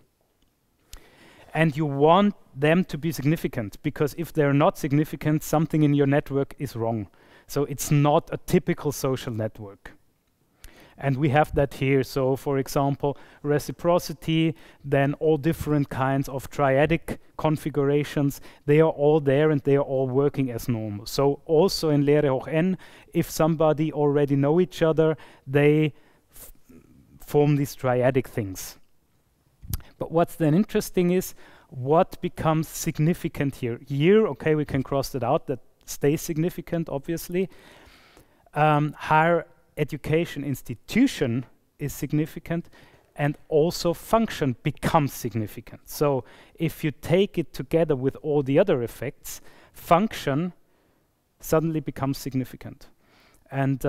And you want them to be significant, because if they're not significant, something in your network is wrong. So it's not a typical social network. And we have that here. So for example, reciprocity, then all different kinds of triadic configurations, they are all there and they are all working as normal. So also in Lehre hoch n, if somebody already know each other, they form these triadic things. But what's then interesting is what becomes significant here. Here, okay, we can cross that out, that stays significant, obviously. Higher education institution is significant, and also function becomes significant. So if you take it together with all the other effects, function suddenly becomes significant. And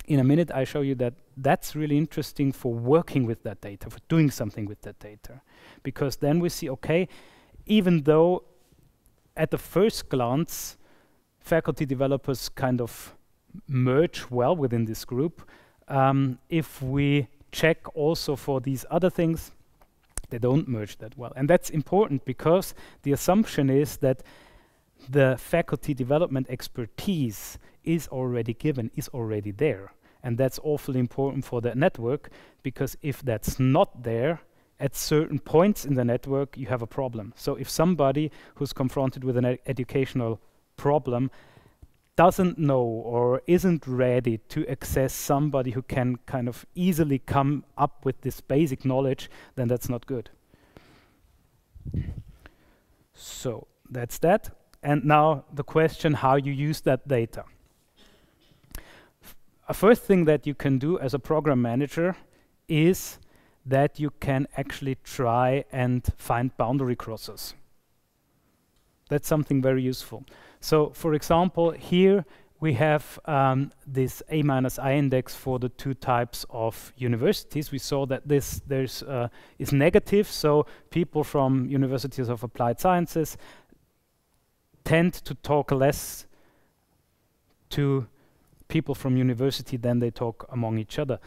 in a minute, I show you that that's really interesting for working with that data, for doing something with that data. Because then we see, okay, even though at the first glance, faculty developers kind of merge well within this group, if we check also for these other things, they don't merge that well. And that's important because the assumption is that the faculty development expertise is already given, is already there. And that's awfully important for that network, because if that's not there, at certain points in the network, you have a problem. So if somebody who's confronted with an educational problem doesn't know or isn't ready to access somebody who can kind of easily come up with this basic knowledge, then that's not good. So that's that. And now the question how you use that data. A first thing that you can do as a program manager is that you can actually try and find boundary crosses. That's something very useful. So for example, here we have this A-I index for the two types of universities. We saw that this is negative, so people from universities of applied sciences tend to talk less to people from university than they talk among each other.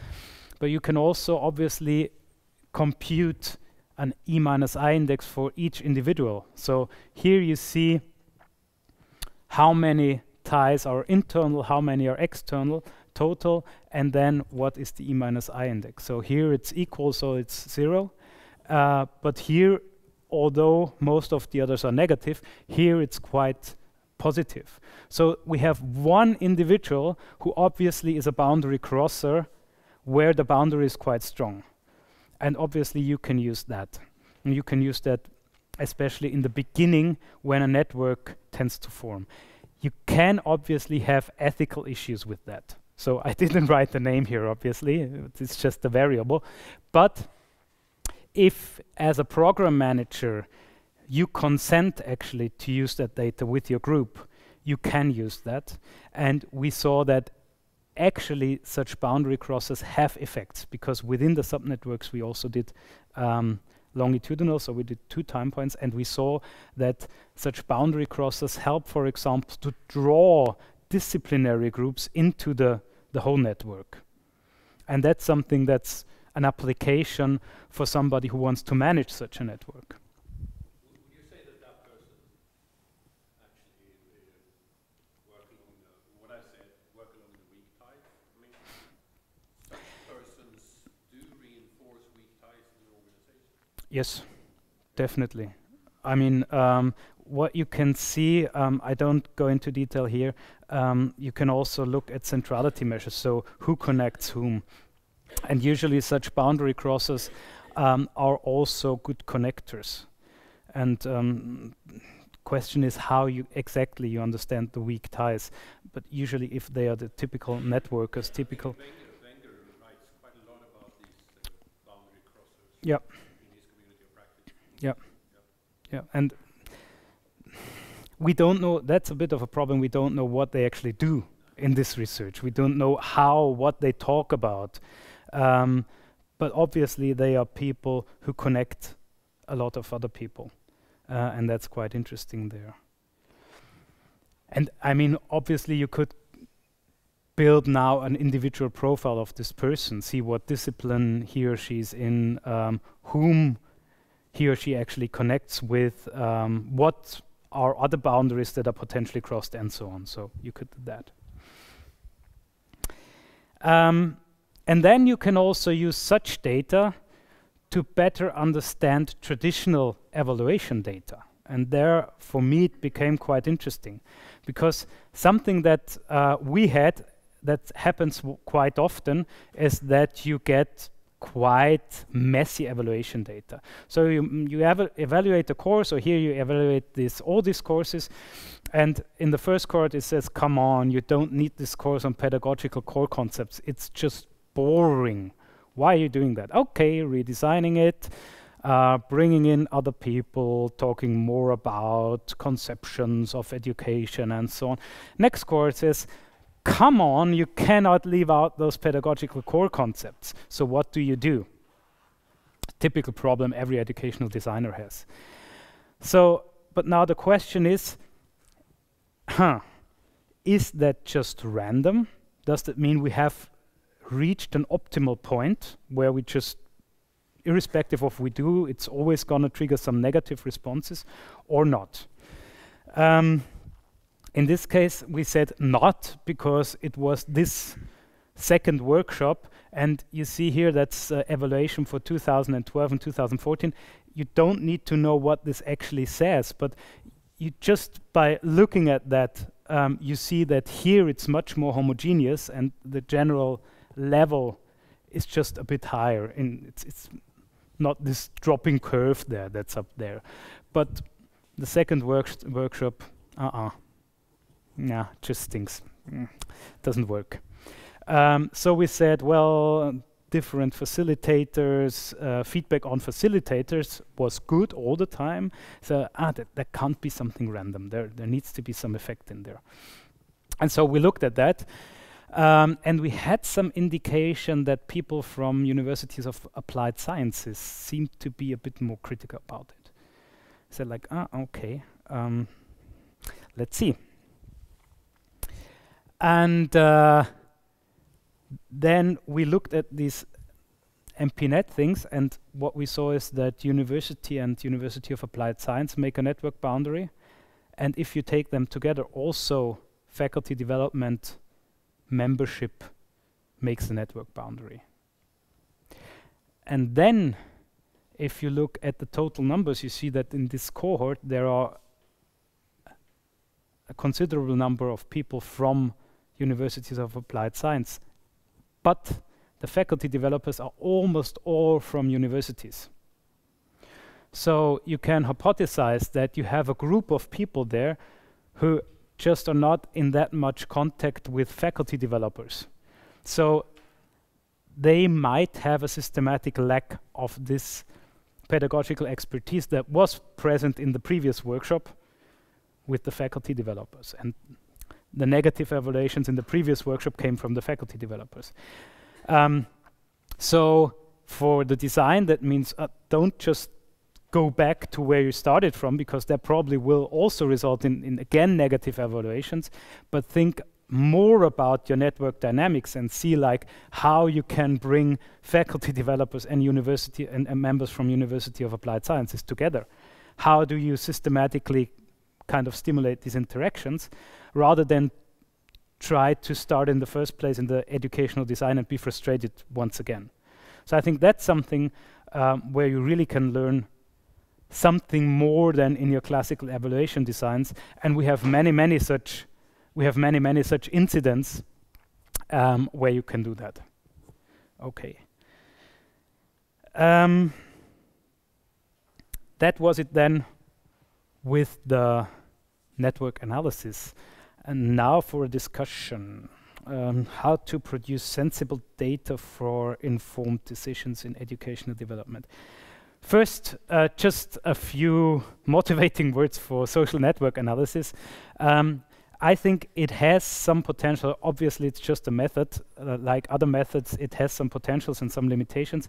But you can also obviously compute an E-I index for each individual. So here you see how many ties are internal, how many are external, total, and then what is the E-I index. So here it's equal, so it's 0. But here, although most of the others are negative, here it's quite positive. So we have one individual who obviously is a boundary crosser where the boundary is quite strong. And obviously you can use that. And you can use that especially in the beginning when a network tends to form. You can obviously have ethical issues with that. So I didn't write the name here, obviously. It's just a variable. But if, as a program manager, you consent actually to use that data with your group, you can use that. And we saw that actually such boundary crosses have effects, because within the subnetworks we also did longitudinal, so we did 2 time points, and we saw that such boundary crosses help, for example, to draw disciplinary groups into the whole network. And that's something that's an application for somebody who wants to manage such a network. Would you say that that person actually work along the, what I said, work along the weak ties? I mean, such persons do reinforce weak ties in an organization? Yes, definitely. I mean, what you can see, I don't go into detail here, you can also look at centrality measures, so who connects whom. And usually such boundary crosses are also good connectors. And question is how you exactly you understand the weak ties. But usually if they are the typical networkers, typical... Wenger writes quite a lot about these boundary crossers Yep. in his community of practice. Yeah, yeah, and we don't know, that's a bit of a problem, we don't know what they actually do in this research. We don't know what they talk about. But obviously they are people who connect a lot of other people. And that's quite interesting there. And I mean, obviously you could build now an individual profile of this person, see what discipline he or she's in, whom he or she actually connects with, what are other boundaries that are potentially crossed, and so on. So you could do that. And then you can also use such data to better understand traditional evaluation data. And there, for me, it became quite interesting, because something that we had that happens quite often is that you get quite messy evaluation data. So you evaluate a course, or here you evaluate all these courses, and in the first cohort it says, come on, you don't need this course on pedagogical core concepts, it's just boring. Why are you doing that? Okay, redesigning it, bringing in other people, talking more about conceptions of education and so on. Next cohort says, come on, you cannot leave out those pedagogical core concepts. So what do you do? Typical problem every educational designer has. So, but now the question is that just random? Does that mean we have reached an optimal point where we just, irrespective of what we do, it's always going to trigger some negative responses, or not? In this case, we said not, because it was this second workshop, and you see here that's evaluation for 2012 and 2014. You don't need to know what this actually says, but you just by looking at that, you see that here it's much more homogeneous, and the general level is just a bit higher. It's not this dropping curve there that's up there. But the second workshop, nah, just stinks. Doesn't work. So we said, well, different facilitators, feedback on facilitators was good all the time. So that can't be something random. There needs to be some effect in there. And so we looked at that. And we had some indication that people from universities of applied sciences seemed to be a bit more critical about it. So like, okay, let's see. And then we looked at these MPNet things, and what we saw is that university and University of Applied Science make a network boundary. And if you take them together, also faculty development membership makes a network boundary. And then if you look at the total numbers, you see that in this cohort there are a considerable number of people from universities of applied science, but the faculty developers are almost all from universities. So you can hypothesize that you have a group of people there who just are not in that much contact with faculty developers. So they might have a systematic lack of this pedagogical expertise that was present in the previous workshop with the faculty developers. And the negative evaluations in the previous workshop came from the faculty developers. So for the design, that means don't just go back to where you started from, because that probably will also result in again negative evaluations, but think more about your network dynamics and see like how you can bring faculty developers and university and members from University of Applied Sciences together. How do you systematically kind of stimulate these interactions, rather than try to start in the first place in the educational design and be frustrated once again. So I think that's something where you really can learn something more than in your classical evaluation designs, and we have many such incidents where you can do that. Okay. That was it then with the network analysis. And now for a discussion, how to produce sensible data for informed decisions in educational development. First, just a few motivating words for social network analysis. I think it has some potential. Obviously, it's just a method. Like other methods, it has some potentials and some limitations.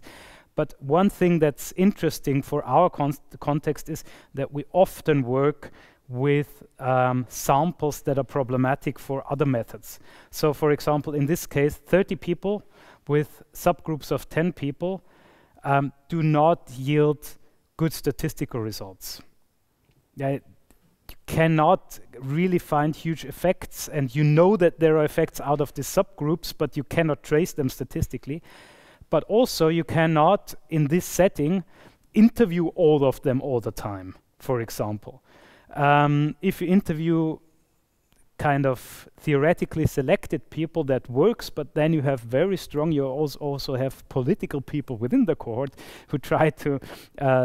But one thing that's interesting for our context is that we often work with samples that are problematic for other methods. So, for example, in this case, 30 people with subgroups of 10 people do not yield good statistical results. You cannot really find huge effects, and you know that there are effects out of the subgroups, but you cannot trace them statistically. But also, you cannot, in this setting, interview all of them all the time, for example. If you interview kind of theoretically selected people, that works, but then you have very strong, you also have political people within the cohort who try to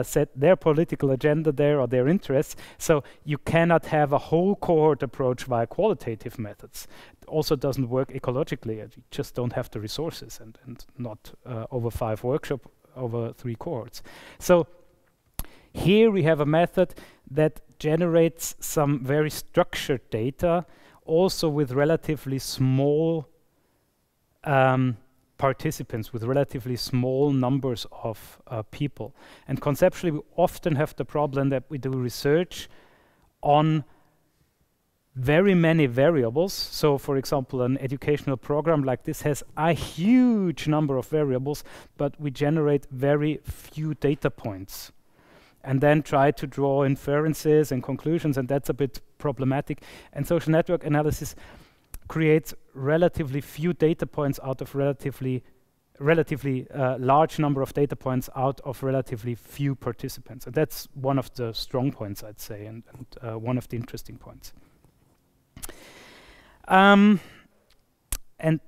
set their political agenda there or their interests. So you cannot have a whole cohort approach via qualitative methods. It also doesn't work ecologically. You just don't have the resources, and not over 5 workshops, over 3 cohorts. So here we have a method that generates some very structured data, also with relatively small participants, with relatively small numbers of people. And conceptually, we often have the problem that we do research on very many variables. So, for example, an educational program like this has a huge number of variables, but we generate very few data points, and then try to draw inferences and conclusions, and that's a bit problematic. And social network analysis creates relatively few data points out of relatively large number of data points out of relatively few participants. And that's one of the strong points, I'd say, and one of the interesting points. And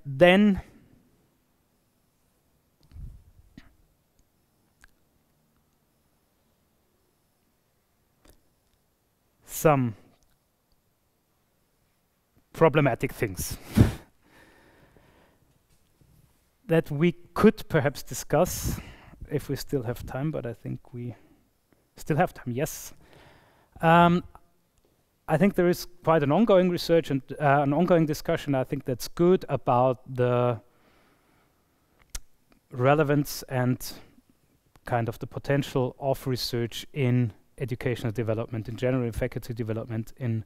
then some problematic things that we could perhaps discuss if we still have time, but I think we still have time, yes. I think there is quite an ongoing research and an ongoing discussion, I think that's good, about the relevance and kind of the potential of research in educational development in general, in faculty development in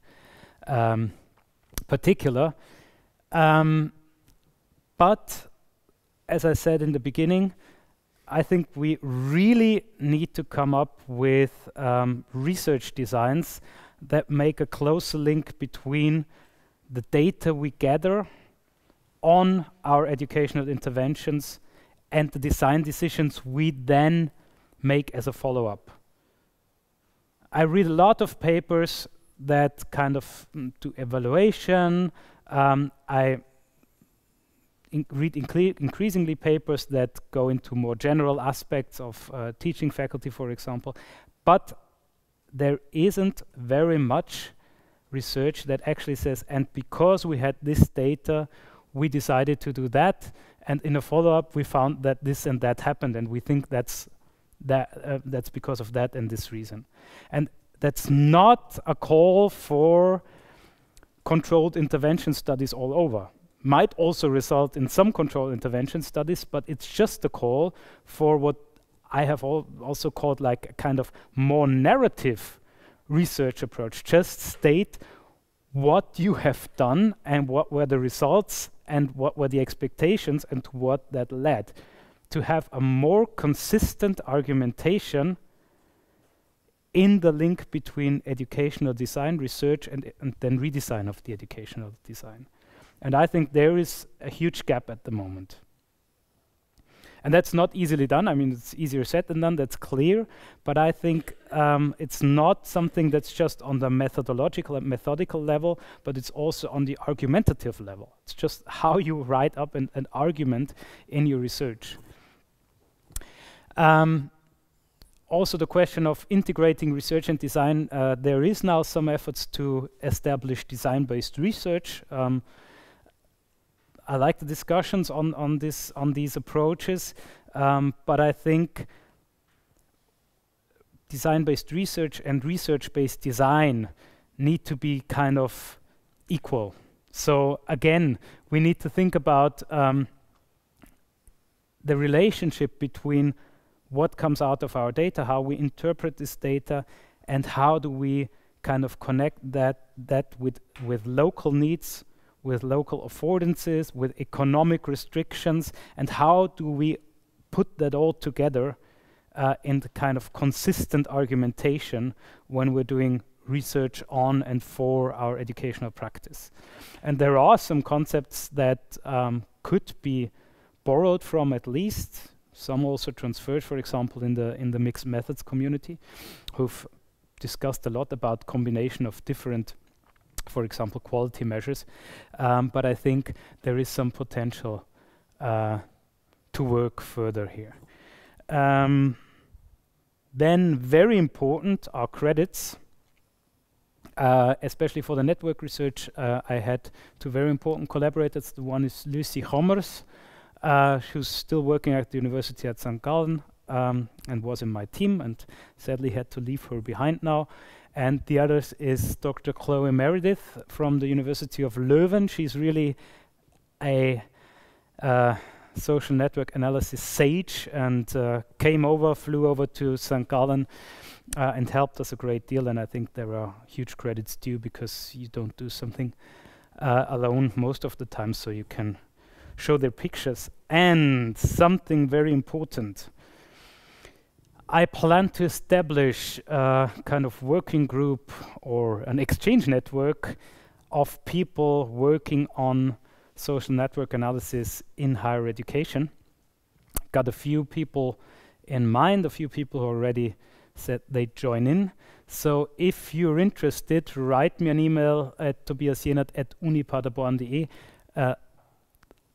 particular. But as I said in the beginning, I think we really need to come up with research designs that make a closer link between the data we gather on our educational interventions and the design decisions we then make as a follow-up. I read a lot of papers that kind of do evaluation. I read increasingly papers that go into more general aspects of teaching faculty, for example. But there isn't very much research that actually says, and because we had this data, we decided to do that, and in a follow-up we found that this and that happened, and we think that's because of that and this reason. And that's not a call for controlled intervention studies all over. Might also result in some controlled intervention studies, but it's just a call for what I have also called like a kind of more narrative research approach. Just state what you have done and what were the results and what were the expectations and to what that led. To have a more consistent argumentation in the link between educational design research and then redesign of the educational design. And I think there is a huge gap at the moment. And that's not easily done. I mean, it's easier said than done, that's clear. But I think it's not something that's just on the methodological and methodical level, but it's also on the argumentative level. It's just how you write up an argument in your research. Also the question of integrating research and design, there is now some efforts to establish design-based research. I like the discussions on these approaches, but I think design-based research and research-based design need to be kind of equal. So again, we need to think about the relationship between what comes out of our data, how we interpret this data, and how do we kind of connect that with local needs, with local affordances, with economic restrictions, and how do we put that all together in the kind of consistent argumentation when we're doing research on and for our educational practice. And there are some concepts that could be borrowed from, at least some also transferred, for example, in the mixed methods community, who've discussed a lot about combination of different, for example, quality measures. But I think there is some potential to work further here. Then very important are credits. Especially for the network research, I had two very important collaborators. The one is Lucy Hommers, who's still working at the University at St. Gallen and was in my team, and sadly had to leave her behind now. And the other is Dr. Chloe Meredith from the University of Leuven. She's really a social network analysis sage, and flew over to St. Gallen and helped us a great deal. And I think there are huge credits due, because you don't do something alone most of the time, so you can show their pictures. And something very important, I plan to establish a kind of working group or an exchange network of people working on social network analysis in higher education. Got a few people in mind, a few people who already said they'd join in. So if you're interested, write me an email at tobiasjenert@unipaderborn.de.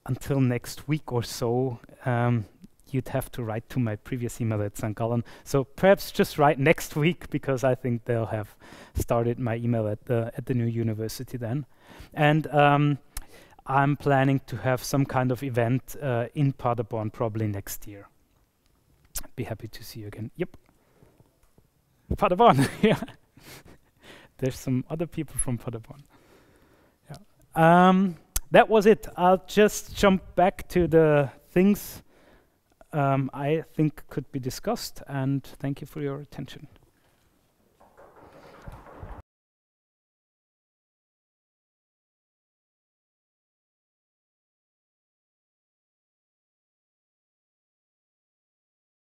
Until next week or so, you'd have to write to my previous email at St. Gallen. So perhaps just write next week, because I think they'll have started my email at the new university then. And I'm planning to have some kind of event in Paderborn probably next year. Be happy to see you again. Yep. Paderborn, yeah. There's some other people from Paderborn. Yeah. That was it. I'll just jump back to the things I think could be discussed, and thank you for your attention.